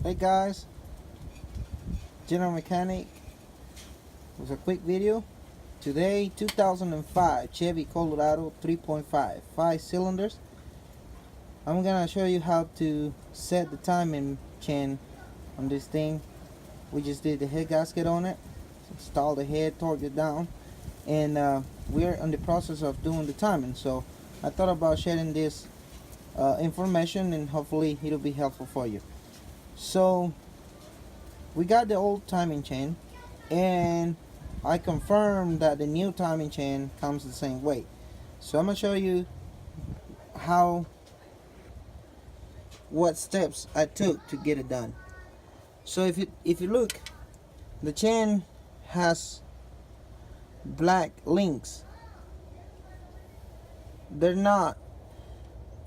Hey guys, General Mechanic with a quick video. Today, 2005 Chevy Colorado 3.5, 5 cylinders. I'm gonna show you how to set the timing chain on this thing. We just did the head gasket on it, installed the head, torqued it down, and we're in the process of doing the timing. So I thought about sharing this information, and hopefully it'll be helpful for you. So we got the old timing chain, and I confirmed that the new timing chain comes the same way. So I'm gonna show you what steps I took to get it done. So if you look, the chain has black links. They're not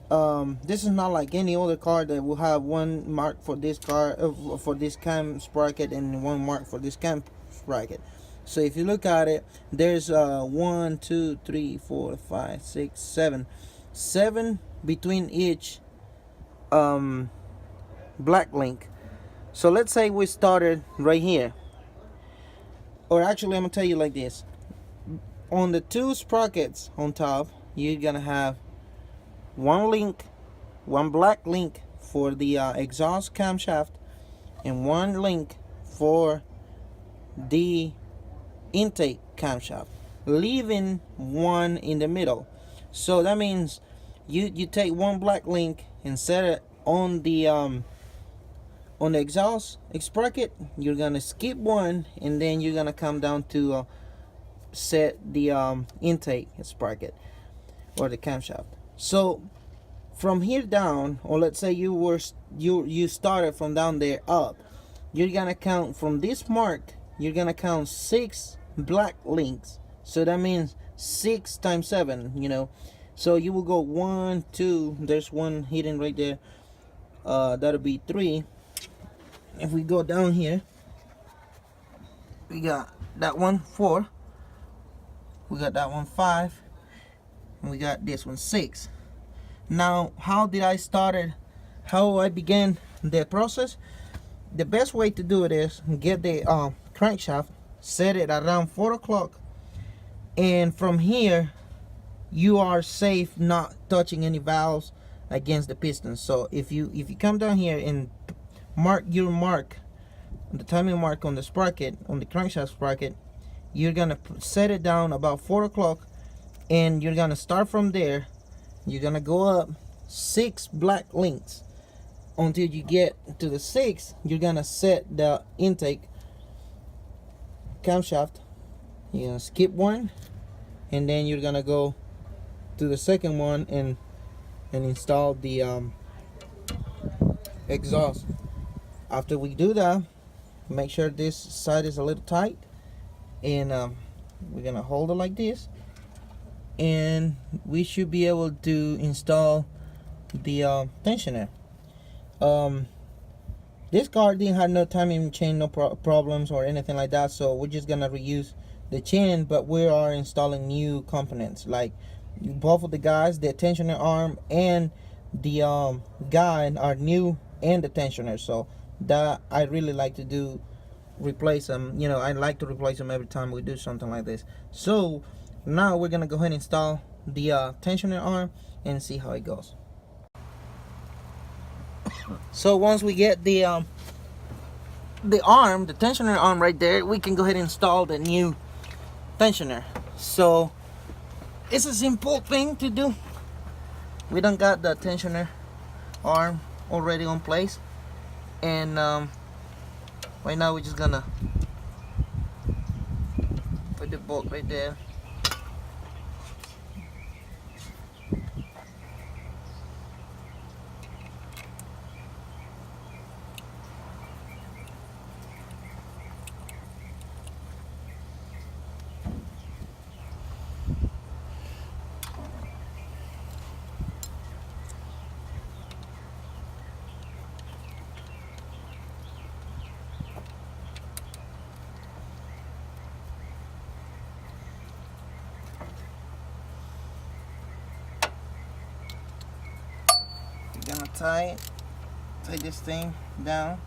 this is not like any other car that will have one mark for this car, for this cam sprocket, and one mark for this cam sprocket. So if you look at it, there's 1 2 3 4 5 6 7 between each black link. So let's say we started right here, or actually I'm gonna tell you like this. On the two sprockets on top, you're gonna have one black link for the exhaust camshaft, and one link for the intake camshaft, leaving one in the middle. So that means you take one black link and set it on the exhaust sprocket. You're gonna skip one, and then you're gonna come down to set the intake sprocket or the camshaft. So from here down, or let's say you started from down there up, you're gonna count from this mark. You're gonna count 6 black links. So that means 6 times 7. So you will go 1 2. There's one hidden right there. That'll be 3. If we go down here, we got that one 4. We got that one 5. And we got this one 6. Now, how did I started? How I began the process? The best way to do it is get the crankshaft, set it around 4 o'clock, and from here you are safe not touching any valves against the pistons. So if you come down here and mark the timing mark on the sprocket, on the crankshaft sprocket, you're gonna set it down about 4 o'clock, and you're gonna start from there. You're gonna go up 6 black links until you get to the 6th. You're gonna set the intake camshaft. You're gonna skip one, and then you're gonna go to the second one and install the exhaust. After we do that, make sure this side is a little tight, and we're gonna hold it like this, and we should be able to install the tensioner. This car didn't have no timing chain, no problems or anything like that, so we're just gonna reuse the chain, but we are installing new components, like both of the guides, the tensioner arm and the guide are new, and the tensioner. So that I really like to do, replace them. I like to replace them every time we do something like this. So now we're gonna go ahead and install the tensioner arm and see how it goes. So once we get the tensioner arm right there, we can go ahead and install the new tensioner. So it's a simple thing to do. We done got the tensioner arm already on place, and right now we're just gonna put the bolt right there. We're gonna tie this thing down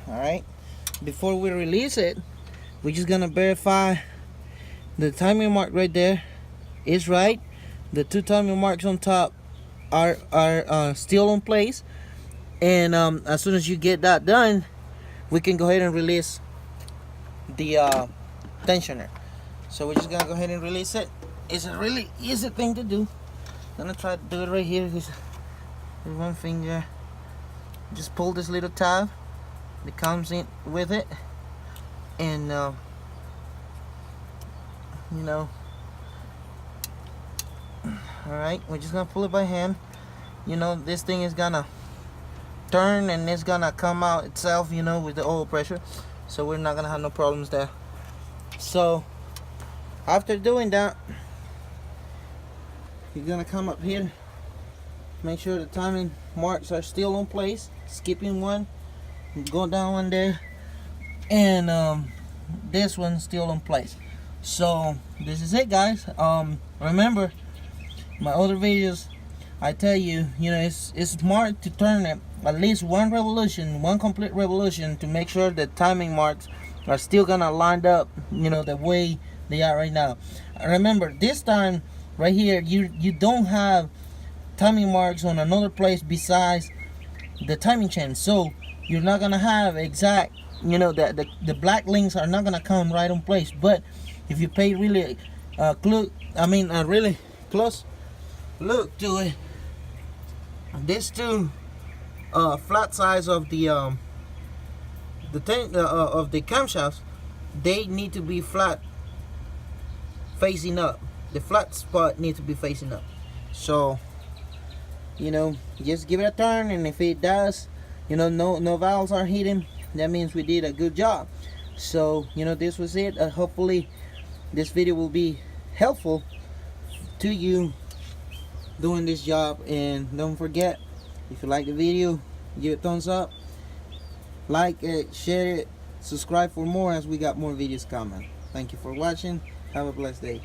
All right, before we release it, we're just gonna verify the timing mark right there is right. The two timing marks on top are still in place, and as soon as you get that done, we can go ahead and release the tensioner. So we're just gonna go ahead and release it. It's a really easy thing to do. I'm gonna try to do it right here with one finger. Just pull this little tab that comes in with it, and you know, all right, we're just gonna pull it by hand. You know, this thing is gonna turn and it's gonna come out itself, you know, with the oil pressure, so we're not gonna have no problems there. So after doing that, you're gonna come up here, make sure the timing marks are still in place, skipping one, go down one there, and this one's still in place. So this is it, guys. Remember my other videos, I tell you, you know, it's smart to turn it at least one revolution, one complete revolution, to make sure the timing marks are still gonna line up, you know, the way they are right now. Remember, this time right here, you don't have timing marks on another place besides the timing chain, so you're not gonna have exact, you know, the black links are not gonna come right on place. But if you pay really really close look to it, these two flat sides of the camshafts, they need to be flat, facing up. The flat spot needs to be facing up. So, you know, just give it a turn, and if it does, you know, no valves are hidden, that means we did a good job. So, you know, this was it. Hopefully this video will be helpful to you doing this job. And don't forget, if you like the video, give it a thumbs up, like it, share it, subscribe for more, as we got more videos coming. Thank you for watching. Have a blessed day.